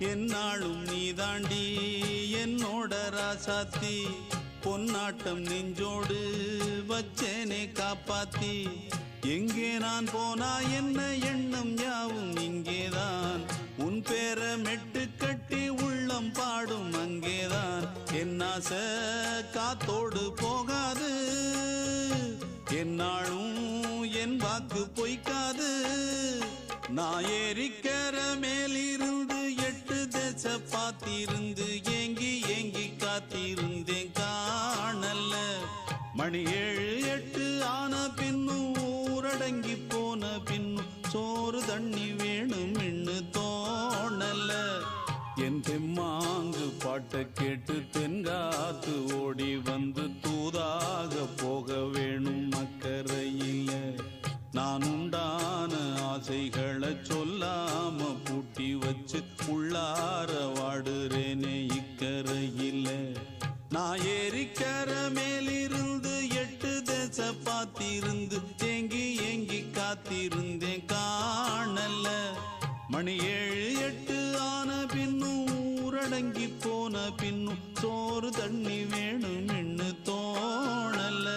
என்னாலும் நீதாண்டி என்னோட ராசாத்தி பொன்னாட்டம் நெஞ்சோடு வச்சேனே காப்பாத்தி எங்கே நான் போனா என்ன எண்ணம் யாவும் இங்கேதான் உன் பேர மெட்டு கட்டி உள்ளம் பாடும் அங்கேதான் என் ஆசை காத்தோடு போகாது என்னாலும் என் வாக்கு பொய்க்காது நான் ஏறிக்கர மேலிருந்து 8 தேச பார்த்திருந்து ஏங்கி ஏங்கி காத்திருந்தேன் காணல்ல மணி 7 8 ஆன பின்னும் ஊரடங்கி போன பின்னும் சோறு தண்ணி வேணும் இன்னு தோணல என் தெம்மாங்கு பாட்டை கேட்டு தென்காத்து ஓடி வந்து தூதாக போக வேணும் அக்கறையில நான் உண்டான ஆசைகளை சொல்லாம பூட்டி வச்சு உள்ளார வாடுறேனே இக்கரையில நான் ஏறிக்கர மேலிருந்து 8 தேச பார்த்திருந்து ஏங்கி ஏங்கி காத்திருந்தேன் காணல மணி 7 8 ஆன பின்னும் ஊரடங்கி போன பின்னும் சோறு தண்ணி வேணும் இன்னு தோணல